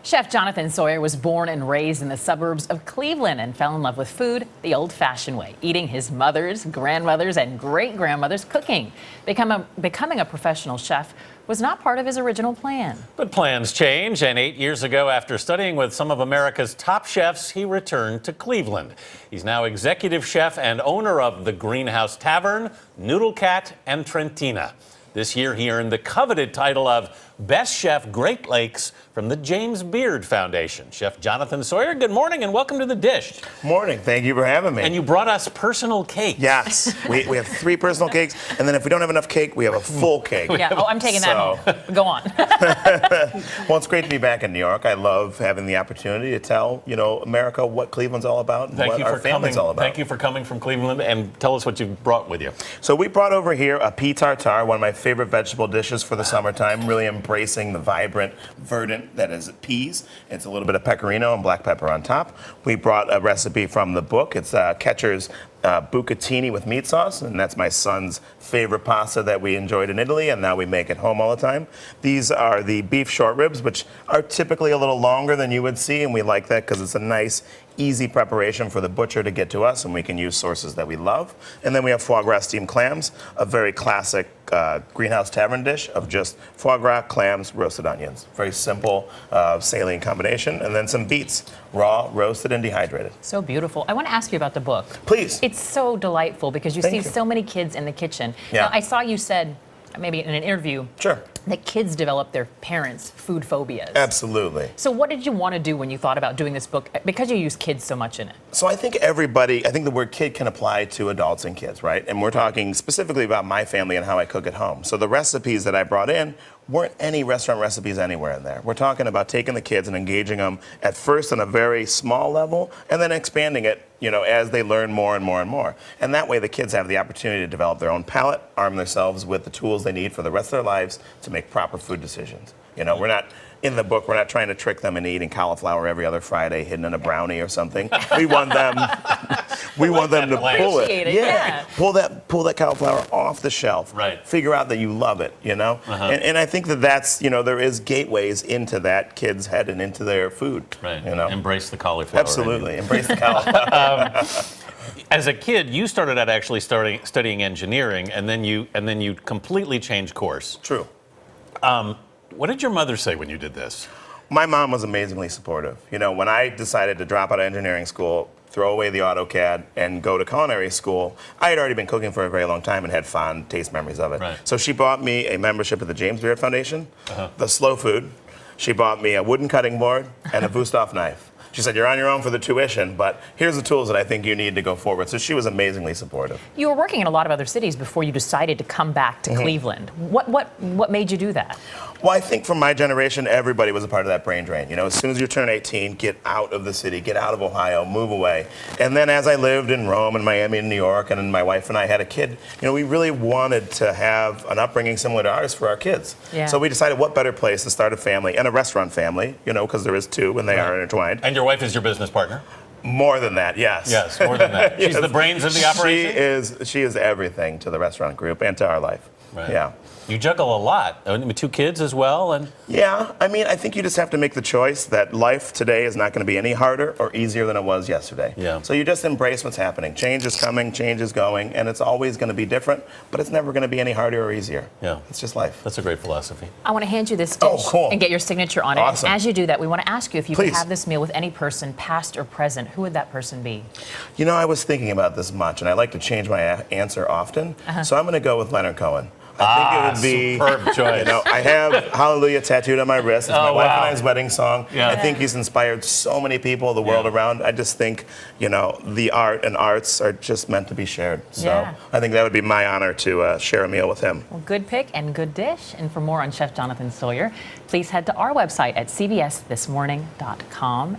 Chef Jonathon Sawyer was born and raised in the suburbs of Cleveland and fell in love with food the old-fashioned way, eating his mother's, grandmother's, and great-grandmother's cooking. Becoming a professional chef was not part of his original plan. But plans change, and 8 years ago, after studying with some of America's top chefs, he returned to Cleveland. He's now executive chef and owner of the Greenhouse Tavern, Noodlecat, and Trentina. This year, he earned the coveted title of Best Chef Great Lakes from the James Beard Foundation. Chef Jonathon Sawyer, good morning and welcome to The Dish. Morning. Thank you for having me. And you brought us personal cakes. Yes. we have 3 personal cakes, and then if we don't have enough cake, we have a full cake. Yeah, I'm taking that home. Go on. Well, it's great to be back in New York. I love having the opportunity to tell, America what Cleveland's all about and what our family's all about. Thank you for coming from Cleveland, and tell us what you brought with you. So we brought over here a pea tartare, one of my favorite vegetable dishes for the summertime, really embracing the vibrant, verdant that is peas. It's a little bit of pecorino and black pepper on top. We brought a recipe from the book. It's Ketcher's bucatini with meat sauce, and that's my son's favorite pasta that we enjoyed in Italy, and now we make at home all the time. These are the beef short ribs, which are typically a little longer than you would see, and we like that because it's a nice, easy preparation for the butcher to get to us, and we can use sources that we love. And then we have foie gras steamed clams, a very classic Greenhouse Tavern dish of just foie gras, clams, roasted onions. Very simple, salient combination. And then some beets, raw, roasted, and dehydrated. So beautiful. I want to ask you about the book. Please. It's so delightful because you see so many kids in the kitchen. Yeah. Now, I saw you said, maybe in an interview, Sure. that kids develop their parents' food phobias. Absolutely. So what did you want to do when you thought about doing this book? Because you use kids so much in it. So I think the word kid can apply to adults and kids, right? And we're talking specifically about my family and how I cook at home. So the recipes that I brought in weren't any restaurant recipes anywhere in there. We're talking about taking the kids and engaging them at first on a very small level and then expanding it, as they learn more and more and more. And that way the kids have the opportunity to develop their own palate, arm themselves with the tools they need for the rest of their lives to make proper food decisions. We're not, in the book, we're not trying to trick them into eating cauliflower every other Friday hidden in a brownie or something. We want them to pull it. Yeah. Pull that cauliflower off the shelf. Right. Figure out that you love it, And I think that's, there is gateways into that kid's head and into their food. Right. Embrace the cauliflower. Absolutely. Embrace the cauliflower. As a kid, you started out actually studying engineering, and then you completely changed course. True. What did your mother say when you did this? My mom was amazingly supportive. When I decided to drop out of engineering school, throw away the AutoCAD, and go to culinary school, I had already been cooking for a very long time and had fond taste memories of it. Right. So she bought me a membership at the James Beard Foundation, the Slow Food. She bought me a wooden cutting board and a Wusthof knife. She said, you're on your own for the tuition, but here's the tools that I think you need to go forward. So she was amazingly supportive. You were working in a lot of other cities before you decided to come back to Cleveland. What made you do that? Well, I think from my generation, everybody was a part of that brain drain. As soon as you turn 18, get out of the city, get out of Ohio, move away. And then as I lived in Rome and Miami and New York, and then my wife and I had a kid, we really wanted to have an upbringing similar to ours for our kids. Yeah. So we decided what better place to start a family, and a restaurant family, because there is 2 and they are intertwined. And your wife is your business partner? More than that, yes. Yes, more than that. She's the brains of the operation? She is everything to the restaurant group and to our life. Right. Yeah. You juggle a lot. 2 kids as well, and yeah. I think you just have to make the choice that life today is not going to be any harder or easier than it was yesterday. Yeah. So you just embrace what's happening. Change is coming, change is going, and it's always going to be different, but it's never going to be any harder or easier. Yeah. It's just life. That's a great philosophy. I want to hand you this dish and get your signature on it. Awesome. And as you do that, we want to ask you if you Please. could have this meal with any person, past or present, who would that person be? I was thinking about this much, and I like to change my answer often, so I'm going to go with Leonard Cohen. I think it would be superb choice. I have Hallelujah tattooed on my wrist. It's my wife and wow. I's wedding song. Yeah. I think he's inspired so many people the world around. I just think, the art and arts are just meant to be shared. So I think that would be my honor to share a meal with him. Well, good pick and good dish. And for more on Chef Jonathon Sawyer, please head to our website at cbsthismorning.com.